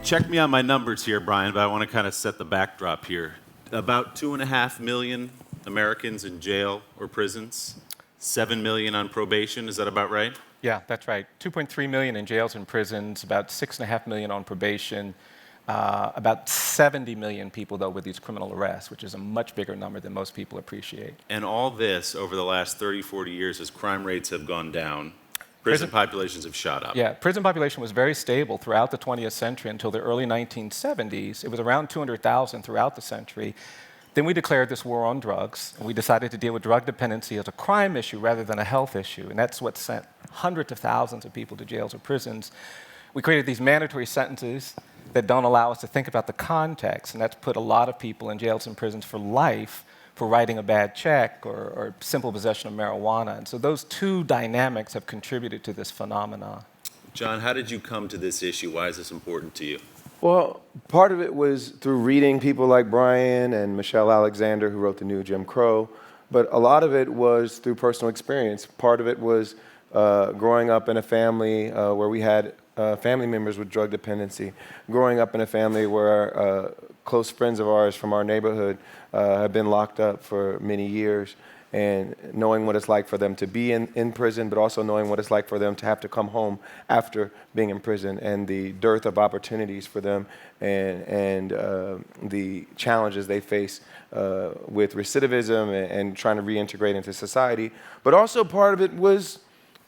check me on my numbers here, Brian, but I want to kind of set the backdrop here. About 2.5 million Americans in jail or prisons, 7 million on probation. Is that about right? Yeah, that's right. 2.3 million in jails and prisons, about 6.5 million on probation, about 70 million people, though, with these criminal arrests, which is a much bigger number than most people appreciate. And all this over the last 30, 40 years as crime rates have gone down, prison populations have shot up. Yeah, prison population was very stable throughout the 20th century until the early 1970s. It was around 200,000 throughout the century. Then we declared this war on drugs, and we decided to deal with drug dependency as a crime issue rather than a health issue, and that's what sent hundreds of thousands of people to jails or prisons. We created these mandatory sentences that don't allow us to think about the context, and that's put a lot of people in jails and prisons for life for writing a bad check or simple possession of marijuana. And so those two dynamics have contributed to this phenomenon. John, how did you come to this issue? Why is this important to you? Well, part of it was through reading people like Brian and Michelle Alexander, who wrote The New Jim Crow, but a lot of it was through personal experience. Part of it was growing up in a family where we had family members with drug dependency, growing up in a family where close friends of ours from our neighborhood have been locked up for many years, and knowing what it's like for them to be in prison, but also knowing what it's like for them to have to come home after being in prison, and the dearth of opportunities for them, and the challenges they face with recidivism and trying to reintegrate into society. But also part of it was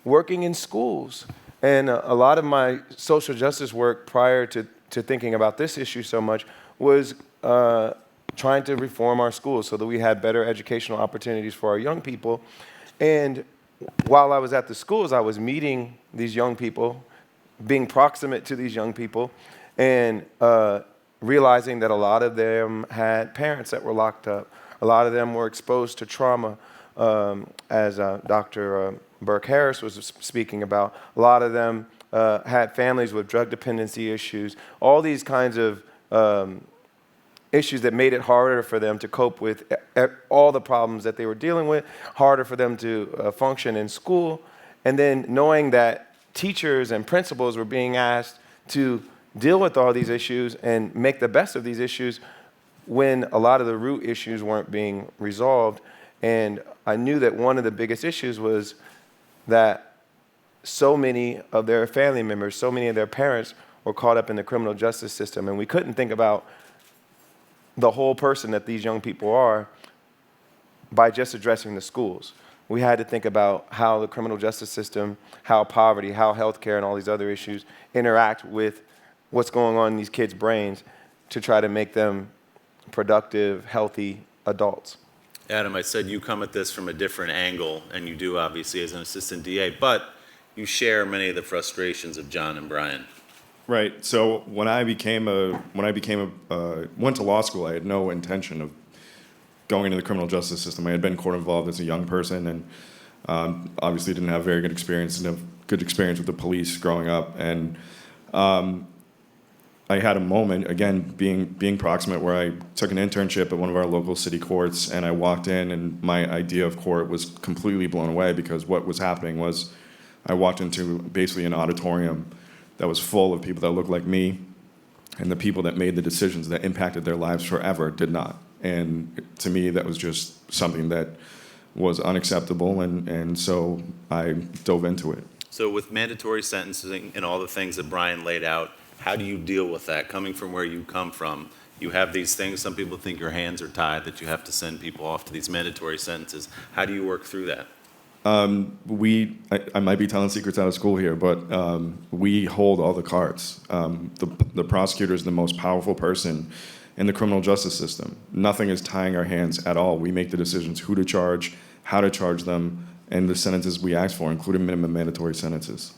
working in schools. And a lot of my social justice work prior to thinking about this issue so much was trying to reform our schools so that we had better educational opportunities for our young people. And while I was at the schools, I was meeting these young people, being proximate to these young people, and realizing that a lot of them had parents that were locked up. A lot of them were exposed to trauma, as Dr. Burke Harris was speaking about. A lot of them had families with drug dependency issues, all these kinds of issues that made it harder for them to cope with all the problems that they were dealing with, harder for them to function in school. And then knowing that teachers and principals were being asked to deal with all these issues and make the best of these issues when a lot of the root issues weren't being resolved. And I knew that one of the biggest issues was that so many of their family members, so many of their parents were caught up in the criminal justice system, and we couldn't think about the whole person that these young people are by just addressing the schools. We had to think about how the criminal justice system, how poverty, how healthcare, and all these other issues interact with what's going on in these kids' brains to try to make them productive, healthy adults. Adam, I said you come at this from a different angle, and you do obviously as an assistant DA, but you share many of the frustrations of John and Brian. Right. So when I went to law school, I had no intention of going into the criminal justice system. I had been court involved as a young person, and obviously didn't have very good experience, with the police growing up. And I had a moment, again, being proximate, where I took an internship at one of our local city courts, and I walked in, and my idea of court was completely blown away, because what was happening was I walked into basically an auditorium that was full of people that looked like me, and the people that made the decisions that impacted their lives forever did not. And to me, that was just something that was unacceptable, and so I dove into it. So with mandatory sentencing and all the things that Brian laid out, how do you deal with that? Coming from where you come from, you have these things, some people think your hands are tied, that you have to send people off to these mandatory sentences. How do you work through that? I might be telling secrets out of school here, but we hold all the cards. The prosecutor is the most powerful person in the criminal justice system. Nothing is tying our hands at all. We make the decisions who to charge, how to charge them, and the sentences we ask for, including minimum mandatory sentences.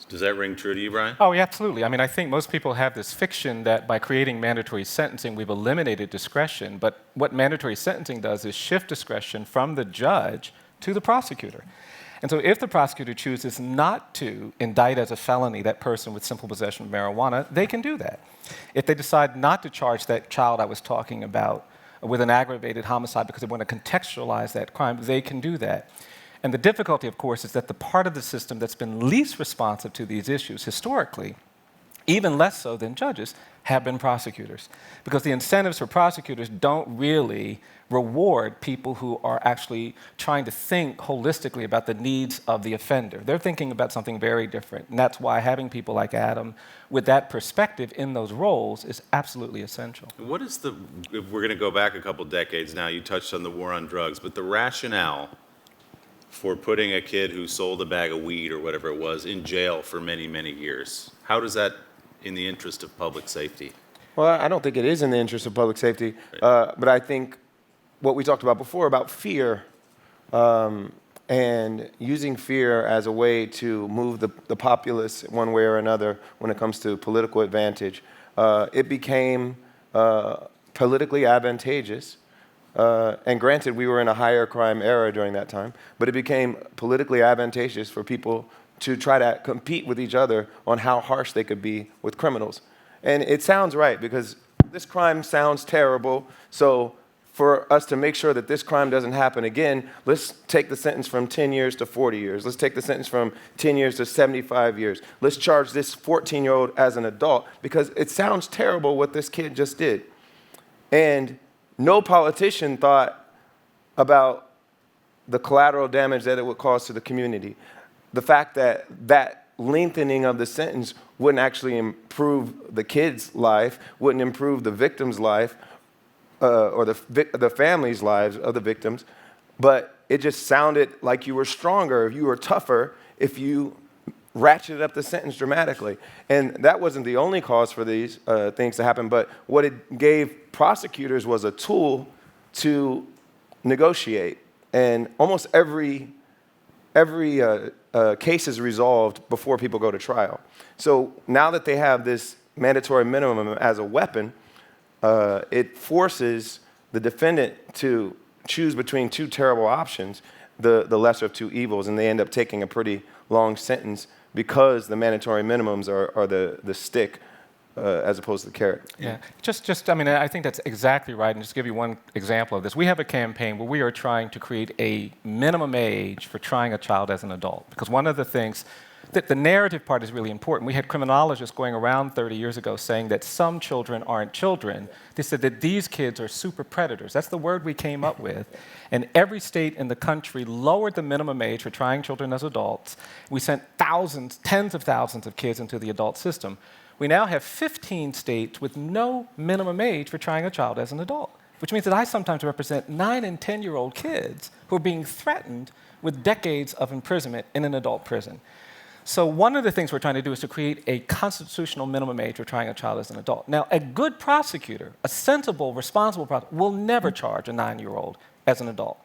Does that ring true to you, Brian? Oh, yeah, absolutely. I mean, I think most people have this fiction that by creating mandatory sentencing, we've eliminated discretion. But what mandatory sentencing does is shift discretion from the judge to the prosecutor. And so if the prosecutor chooses not to indict as a felony that person with simple possession of marijuana, they can do that. If they decide not to charge that child I was talking about with an aggravated homicide because they want to contextualize that crime, they can do that. And the difficulty, of course, is that the part of the system that's been least responsive to these issues historically, even less so than judges, have been prosecutors, because the incentives for prosecutors don't really reward people who are actually trying to think holistically about the needs of the offender. They're thinking about something very different, and that's why having people like Adam with that perspective in those roles is absolutely essential. What is the, if we're going to go back a couple decades now, you touched on the war on drugs, but the rationale for putting a kid who sold a bag of weed or whatever it was in jail for many, many years, how does that in the interest of public safety? Well, I don't think it is in the interest of public safety, but I think what we talked about before about fear and using fear as a way to move the populace one way or another when it comes to political advantage, it became politically advantageous. And granted, we were in a higher crime era during that time, but it became politically advantageous for people to try to compete with each other on how harsh they could be with criminals. And it sounds right, because this crime sounds terrible, so for us to make sure that this crime doesn't happen again, let's take the sentence from 10 years to 40 years. Let's take the sentence from 10 years to 75 years. Let's charge this 14-year-old as an adult, because it sounds terrible what this kid just did. And no politician thought about the collateral damage that it would cause to the community. The fact that that lengthening of the sentence wouldn't actually improve the kid's life, wouldn't improve the victim's life, or the family's lives of the victims, but it just sounded like you were stronger, if you were tougher, if you ratcheted up the sentence dramatically. And that wasn't the only cause for these things to happen, but what it gave prosecutors was a tool to negotiate. And almost every case is resolved before people go to trial. So now that they have this mandatory minimum as a weapon, it forces the defendant to choose between two terrible options, the lesser of two evils, and they end up taking a pretty long sentence because the mandatory minimums are the stick as opposed to the carrot. Yeah, I mean, I think that's exactly right. And just to give you one example of this, we have a campaign where we are trying to create a minimum age for trying a child as an adult. Because one of the things, that the narrative part is really important. We had criminologists going around 30 years ago saying that some children aren't children. They said that these kids are super predators. That's the word we came up with. And every state in the country lowered the minimum age for trying children as adults. We sent thousands, tens of thousands of kids into the adult system. We now have 15 states with no minimum age for trying a child as an adult, which means that I sometimes represent 9 and 10-year-old kids who are being threatened with decades of imprisonment in an adult prison. So one of the things we're trying to do is to create a constitutional minimum age for trying a child as an adult. Now, a good prosecutor, a sensible, responsible prosecutor, will never charge a 9-year-old as an adult.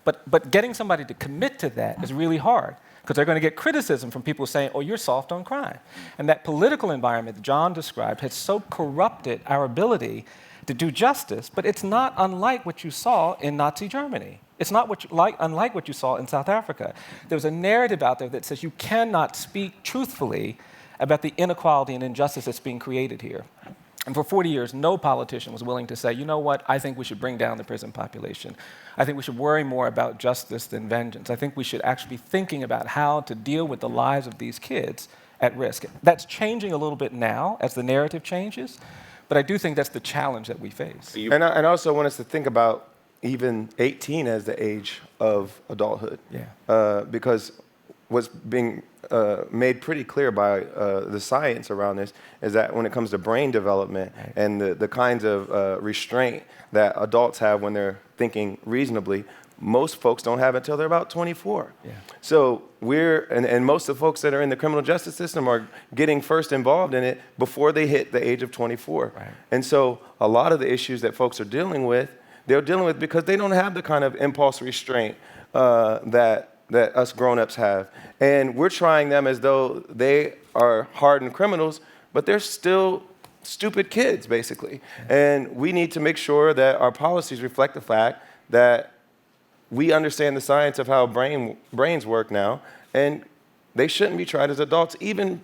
But getting somebody to commit to that is really hard, because they're going to get criticism from people saying, oh, you're soft on crime. And that political environment that John described has so corrupted our ability to do justice, but it's not unlike what you saw in Nazi Germany. It's not unlike what you saw in South Africa. There's a narrative out there that says you cannot speak truthfully about the inequality and injustice that's being created here. And for 40 years, no politician was willing to say, you know what, I think we should bring down the prison population. I think we should worry more about justice than vengeance. I think we should actually be thinking about how to deal with the lives of these kids at risk. That's changing a little bit now as the narrative changes, but I do think that's the challenge that we face. And I also want us to think about even 18 as the age of adulthood. Yeah. Because what's being made pretty clear by the science around this is that when it comes to brain development and the kinds of restraint that adults have when they're thinking reasonably, most folks don't have it until they're about 24. Yeah. So and most of the folks that are in the criminal justice system are getting first involved in it before they hit the age of 24. Right. And so a lot of the issues that folks are dealing with, they're dealing with because they don't have the kind of impulse restraint that us grown-ups have. And we're trying them as though they are hardened criminals, but they're still stupid kids, basically. And we need to make sure that our policies reflect the fact that we understand the science of how brains work now, and they shouldn't be tried as adults, even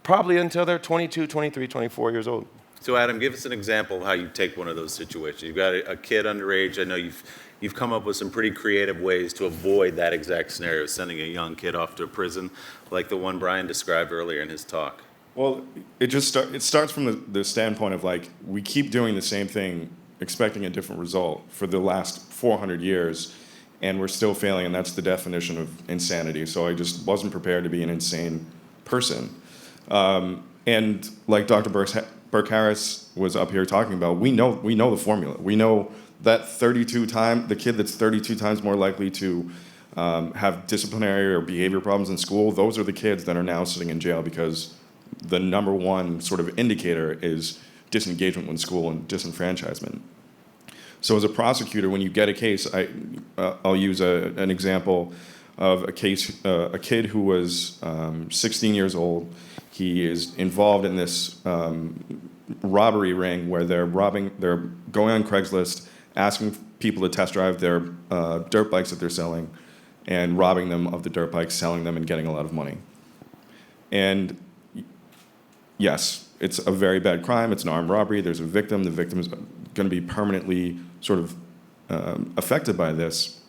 probably until they're 22, 23, 24 years old. So Adam, give us an example of how you take one of those situations. You've got a kid underage. I know you've come up with some pretty creative ways to avoid that exact scenario, sending a young kid off to a prison like the one Brian described earlier in his talk. Well, it starts from the standpoint of like we keep doing the same thing, expecting a different result for the last 400 years, and we're still failing, and that's the definition of insanity. So I just wasn't prepared to be an insane person. And like Dr. Burke Harris was up here talking about, we know the formula. We know that the kid that's 32 times more likely to have disciplinary or behavior problems in school, those are the kids that are now sitting in jail because the number one sort of indicator is disengagement with school and disenfranchisement. So as a prosecutor, when you get a case, I'll use an example of a case, a kid who was 16 years old. He is involved in this robbery ring where they're going on Craigslist, asking people to test drive their dirt bikes that they're selling, and robbing them of the dirt bikes, selling them, and getting a lot of money. And yes, it's a very bad crime. It's an armed robbery. There's a victim. The victim is going to be permanently sort of affected by this.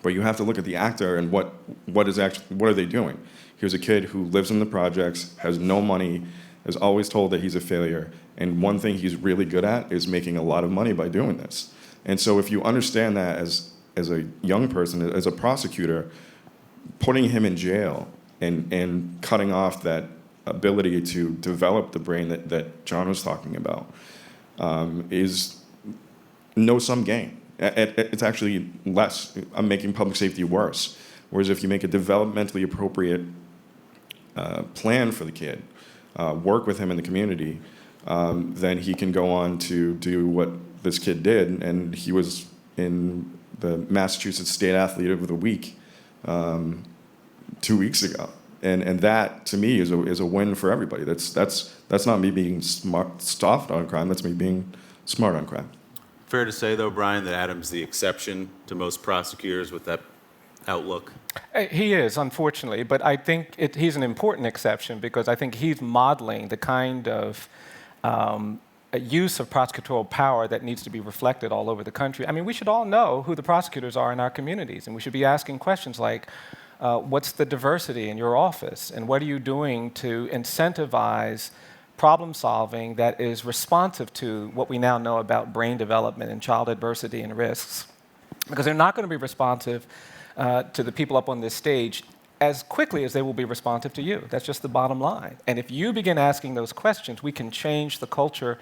But you have to look at the actor and what are they doing? Here's a kid who lives in the projects, has no money, is always told that he's a failure. And one thing he's really good at is making a lot of money by doing this. And so if you understand that as a young person, as a prosecutor, putting him in jail and cutting off that ability to develop the brain that John was talking about is no-sum gain. It's actually less. I'm making public safety worse. Whereas if you make a developmentally appropriate plan for the kid, work with him in the community, then he can go on to do what this kid did. And he was in the Massachusetts State Athlete of the Week 2 weeks ago. And that, to me, is a win for everybody. That's not me being soft on crime. That's me being smart on crime. Fair to say, though, Brian, that Adam's the exception to most prosecutors with that outlook? He is, unfortunately, but I think he's an important exception because I think he's modeling the kind of use of prosecutorial power that needs to be reflected all over the country. I mean, we should all know who the prosecutors are in our communities, and we should be asking questions like, what's the diversity in your office, and what are you doing to incentivize problem solving that is responsive to what we now know about brain development and child adversity and risks? Because they're not going to be responsive to the people up on this stage as quickly as they will be responsive to you. That's just the bottom line. And if you begin asking those questions, we can change the culture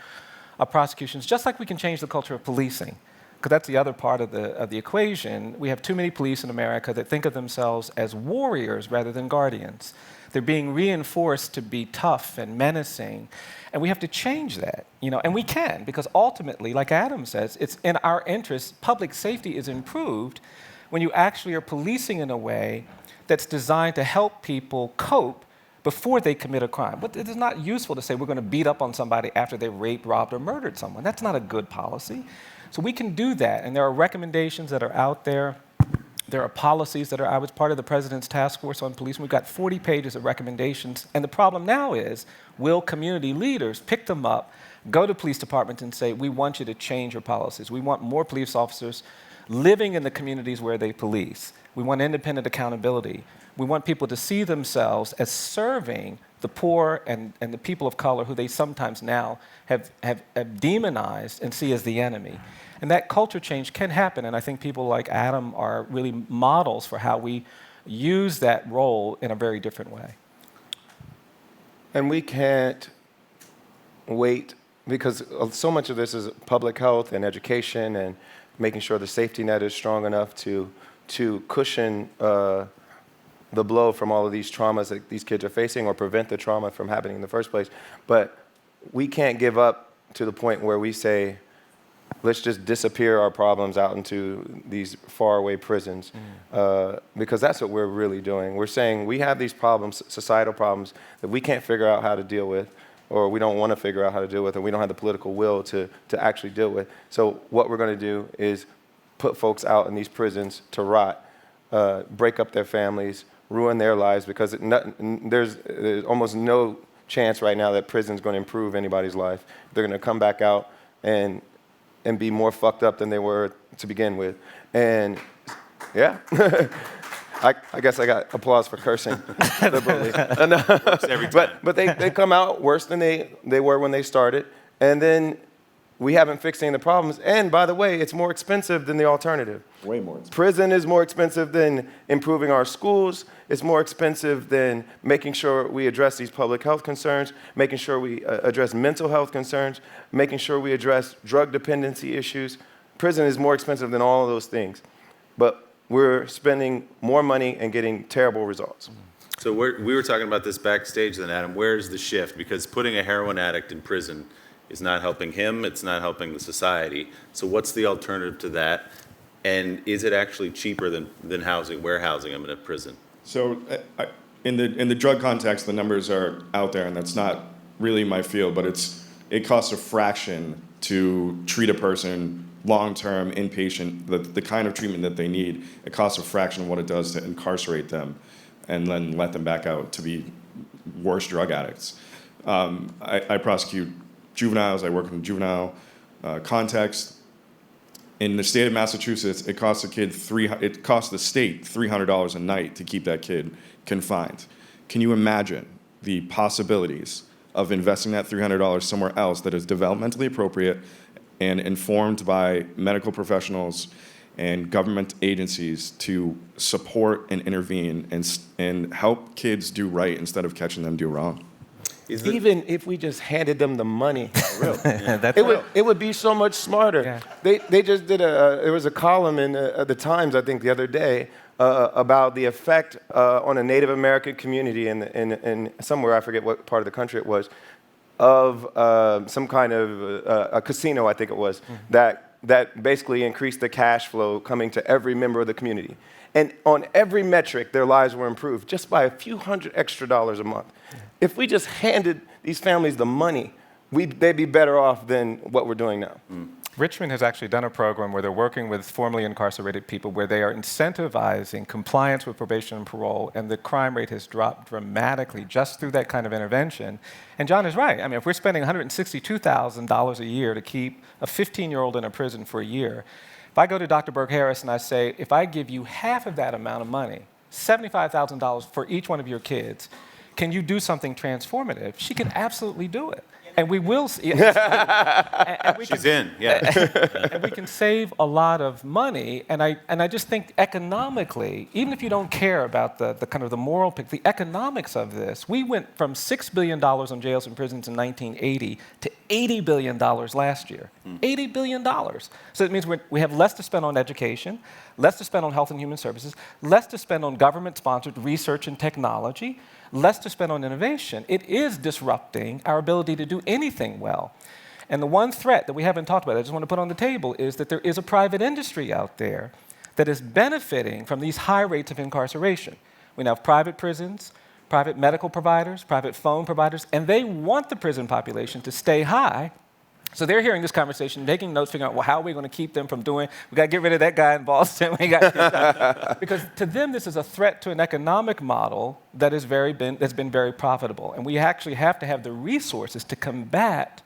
of prosecutions, just like we can change the culture of policing. Because that's the other part of the equation. We have too many police in America that think of themselves as warriors rather than guardians. They're being reinforced to be tough and menacing. And we have to change that, and we can, because ultimately, like Adam says, it's in our interest. Public safety is improved when you actually are policing in a way that's designed to help people cope before they commit a crime. But it is not useful to say we're going to beat up on somebody after they raped, robbed, or murdered someone. That's not a good policy. So we can do that, and there are recommendations that are out there. There are policies that are. I was part of the President's Task Force on Policing. We've got 40 pages of recommendations, and the problem now is, will community leaders pick them up, go to police departments and say, we want you to change your policies. We want more police officers living in the communities where they police. We want independent accountability. We want people to see themselves as serving the poor and the people of color who they sometimes now have demonized and see as the enemy. And that culture change can happen, and I think people like Adam are really models for how we use that role in a very different way. And we can't wait, because so much of this is public health and education and making sure the safety net is strong enough to cushion the blow from all of these traumas that these kids are facing, or prevent the trauma from happening in the first place. But we can't give up to the point where we say, let's just disappear our problems out into these faraway prisons, because that's what we're really doing. We're saying we have these problems, societal problems, that we can't figure out how to deal with, or we don't want to figure out how to deal with, or we don't have the political will to actually deal with. So what we're going to do is put folks out in these prisons to rot, break up their families, ruin their lives, because there's almost no chance right now that prison's going to improve anybody's life. They're going to come back out and be more fucked up than they were to begin with. And yeah. I guess I got applause for cursing liberally. Every time. But they come out worse than they were when they started. And then we haven't fixed any of the problems. And by the way, it's more expensive than the alternative. Way more expensive. Prison is more expensive than improving our schools. It's more expensive than making sure we address these public health concerns, making sure we address mental health concerns, making sure we address drug dependency issues. Prison is more expensive than all of those things. But we're spending more money and getting terrible results. So we were talking about this backstage then, Adam. Where's the shift? Because putting a heroin addict in prison is not helping him, it's not helping the society. So what's the alternative to that? And is it actually cheaper than warehousing him in a prison? So in the drug context, the numbers are out there, and that's not really my field, but it costs a fraction to treat a person long-term, inpatient, the kind of treatment that they need. It costs a fraction of what it does to incarcerate them and then let them back out to be worse drug addicts. I prosecute juveniles. I work in the juvenile context. In the state of Massachusetts, it costs the state $300 a night to keep that kid confined. Can you imagine the possibilities of investing that $300 somewhere else that is developmentally appropriate and informed by medical professionals and government agencies to support and intervene and help kids do right instead of catching them do wrong? Even if we just handed them the money, That's it would be so much smarter. Yeah. They just did there was a column in the Times, I think, the other day about the effect on a Native American community in somewhere, I forget what part of the country it was, of some kind of a casino, I think it was, that basically increased the cash flow coming to every member of the community. And on every metric, their lives were improved just by a few $100 extra a month. If we just handed these families the money, they'd be better off than what we're doing now. Richmond has actually done a program where they're working with formerly incarcerated people where they are incentivizing compliance with probation and parole, and the crime rate has dropped dramatically just through that kind of intervention. And John is right. I mean, if we're spending $162,000 a year to keep a 15-year-old in a prison for a year, if I go to Dr. Burke Harris and I say, if I give you half of that amount of money, $75,000 for each one of your kids, can you do something transformative? She can absolutely do it. And we will see. And we She's in, yeah. and we can save a lot of money. And I just think economically, even if you don't care about the kind of the moral picture, the economics of this, we went from $6 billion on jails and prisons in 1980 to $80 billion last year. $80 billion. So it means we have less to spend on education, less to spend on health and human services, less to spend on government-sponsored research and technology, less to spend on innovation. It is disrupting our ability to do anything well. And the one threat that we haven't talked about, I just want to put on the table, is that there is a private industry out there that is benefiting from these high rates of incarceration. We now have private prisons, private medical providers, private phone providers, and they want the prison population to stay high. So they're hearing this conversation, taking notes, figuring out, well, how are we going to keep them from doing, we got to get rid of that guy in Boston. Because to them, this is a threat to an economic model that that's been very profitable. And we actually have to have the resources to combat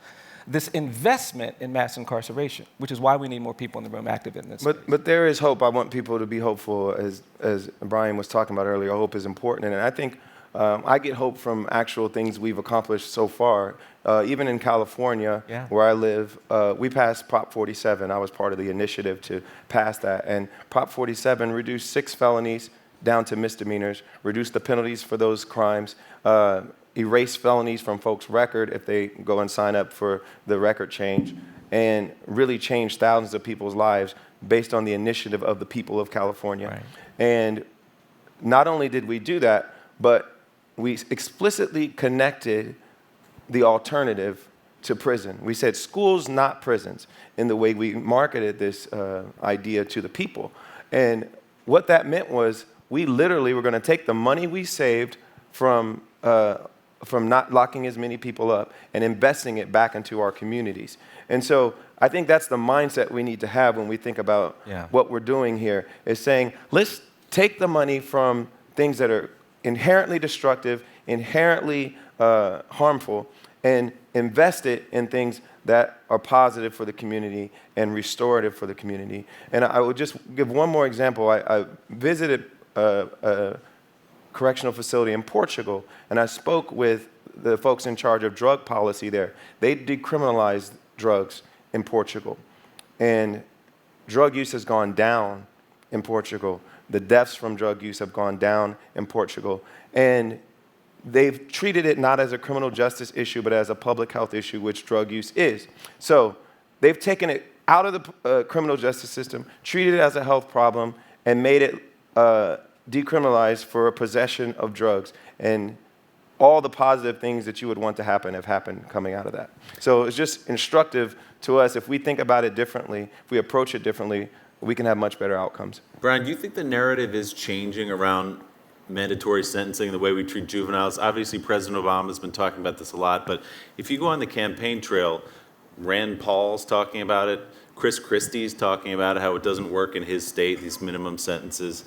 this investment in mass incarceration, which is why we need more people in the room active in this. But there is hope. I want people to be hopeful, as Brian was talking about earlier. Hope is important. And I think I get hope from actual things we've accomplished so far. Even in California, where I live, we passed Prop 47. I was part of the initiative to pass that. And Prop 47 reduced 6 felonies down to misdemeanors, reduced the penalties for those crimes, erase felonies from folks' record if they go and sign up for the record change, and really changed thousands of people's lives based on the initiative of the people of California. Right. And not only did we do that, but we explicitly connected the alternative to prison. We said schools, not prisons, in the way we marketed this idea to the people. And what that meant was we literally were going to take the money we saved from not locking as many people up and investing it back into our communities. And so I think that's the mindset we need to have when we think about what we're doing here, is saying, let's take the money from things that are inherently destructive, inherently harmful, and invest it in things that are positive for the community and restorative for the community. And I would just give one more example. I visited a correctional facility in Portugal, and I spoke with the folks in charge of drug policy there. They decriminalized drugs in Portugal, and drug use has gone down in Portugal. The deaths from drug use have gone down in Portugal, and they've treated it not as a criminal justice issue, but as a public health issue, which drug use is. So they've taken it out of the criminal justice system, treated it as a health problem, and made it decriminalized for possession of drugs. And all the positive things that you would want to happen have happened coming out of that. So it's just instructive to us. If we think about it differently, if we approach it differently, we can have much better outcomes. Brian, do you think the narrative is changing around mandatory sentencing, the way we treat juveniles? Obviously, President Obama's been talking about this a lot, but if you go on the campaign trail, Rand Paul's talking about it, Chris Christie's talking about how it doesn't work in his state, these minimum sentences.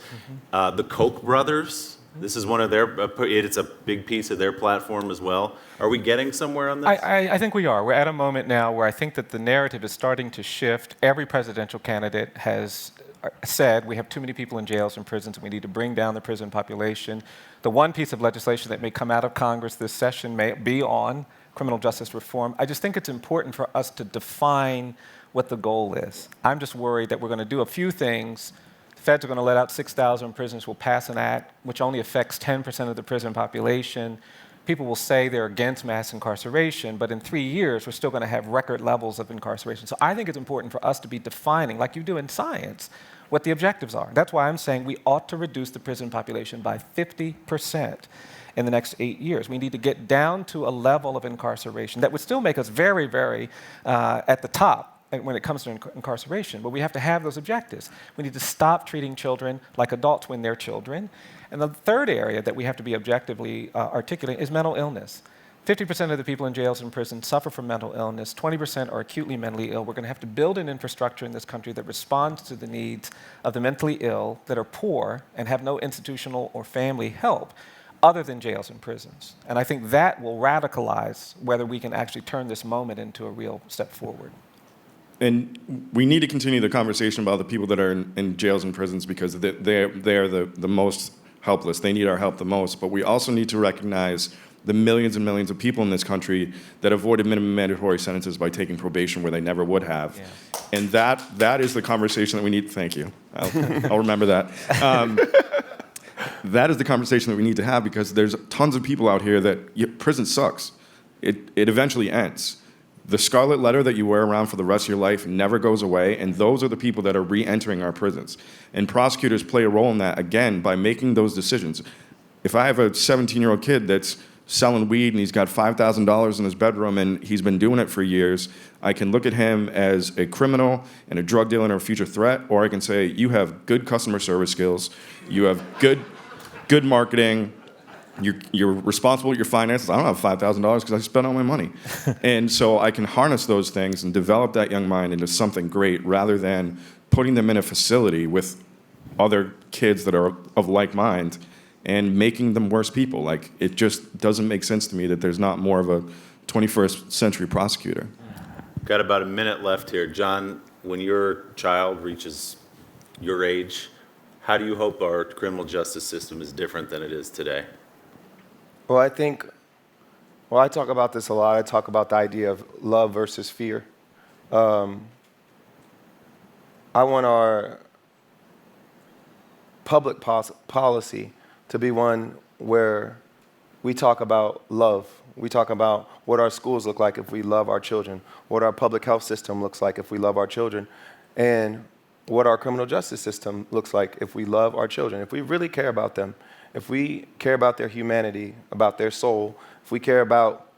The Koch brothers, this is one of their, it's a big piece of their platform as well. Are we getting somewhere on this? I think we are. We're at a moment now where I think that the narrative is starting to shift. Every presidential candidate has said we have too many people in jails and prisons and we need to bring down the prison population. The one piece of legislation that may come out of Congress this session may be on criminal justice reform. I just think it's important for us to define what the goal is. I'm just worried that we're going to do a few things. The feds are going to let out 6,000 prisoners. We'll pass an act which only affects 10% of the prison population. People will say they're against mass incarceration, but in 3 years, we're still going to have record levels of incarceration. So I think it's important for us to be defining, like you do in science, what the objectives are. That's why I'm saying we ought to reduce the prison population by 50% in the next 8 years. We need to get down to a level of incarceration that would still make us very, very at the top when it comes to incarceration, but we have to have those objectives. We need to stop treating children like adults when they're children. And the third area that we have to be objectively articulate is mental illness. 50% of the people in jails and prisons suffer from mental illness. 20% are acutely mentally ill. We're going to have to build an infrastructure in this country that responds to the needs of the mentally ill that are poor and have no institutional or family help other than jails and prisons. And I think that will radicalize whether we can actually turn this moment into a real step forward. And we need to continue the conversation about the people that are in jails and prisons because they are the most helpless. They need our help the most. But we also need to recognize the millions and millions of people in this country that avoided minimum mandatory sentences by taking probation where they never would have. Yeah. And that is the conversation that we need. Thank you. I'll remember that. That is the conversation that we need to have because there's tons of people out here that prison sucks. It eventually ends. The scarlet letter that you wear around for the rest of your life never goes away, and those are the people that are re-entering our prisons. And prosecutors play a role in that, again, by making those decisions. If I have a 17-year-old kid that's selling weed and he's got $5,000 in his bedroom and he's been doing it for years, I can look at him as a criminal and a drug dealer and a future threat, or I can say, you have good customer service skills, you have good marketing, you're responsible with your finances. I don't have $5,000 because I spent all my money. And so I can harness those things and develop that young mind into something great rather than putting them in a facility with other kids that are of like mind and making them worse people. Like, it just doesn't make sense to me that there's not more of a 21st century prosecutor. Got about a minute left here. John, when your child reaches your age, how do you hope our criminal justice system is different than it is today? Well, I think, I talk about this a lot. I talk about the idea of love versus fear. I want our public policy to be one where we talk about love. We talk about what our schools look like if we love our children, what our public health system looks like if we love our children, and what our criminal justice system looks like if we love our children. If we really care about them, if we care about their humanity, about their soul, if we care about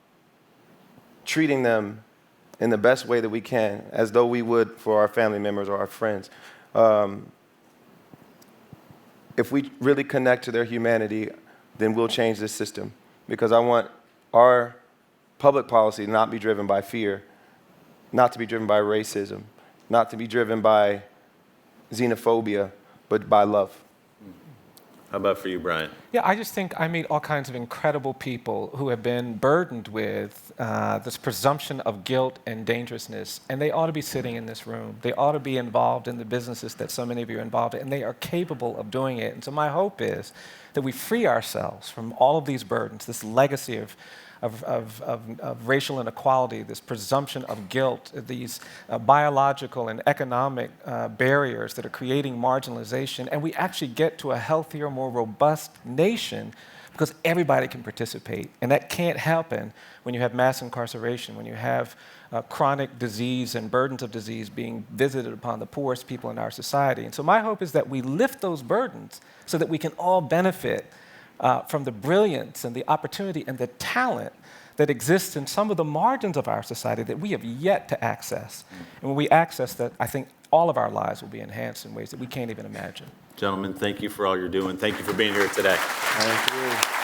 treating them in the best way that we can, as though we would for our family members or our friends, if we really connect to their humanity, then we'll change this system. Because I want our public policy to not be driven by fear, not to be driven by racism, not to be driven by xenophobia, but by love. How about for you, Brian? Yeah, I just think I meet all kinds of incredible people who have been burdened with this presumption of guilt and dangerousness, and they ought to be sitting in this room. They ought to be involved in the businesses that so many of you are involved in, and they are capable of doing it. And so my hope is that we free ourselves from all of these burdens, this legacy of racial inequality, this presumption of guilt, these biological and economic barriers that are creating marginalization, and we actually get to a healthier, more robust nation because everybody can participate. And that can't happen when you have mass incarceration, when you have chronic disease and burdens of disease being visited upon the poorest people in our society. And so my hope is that we lift those burdens so that we can all benefit from the brilliance and the opportunity and the talent that exists in some of the margins of our society that we have yet to access. And when we access that, I think all of our lives will be enhanced in ways that we can't even imagine. Gentlemen, thank you for all you're doing. Thank you for being here today. Thank you.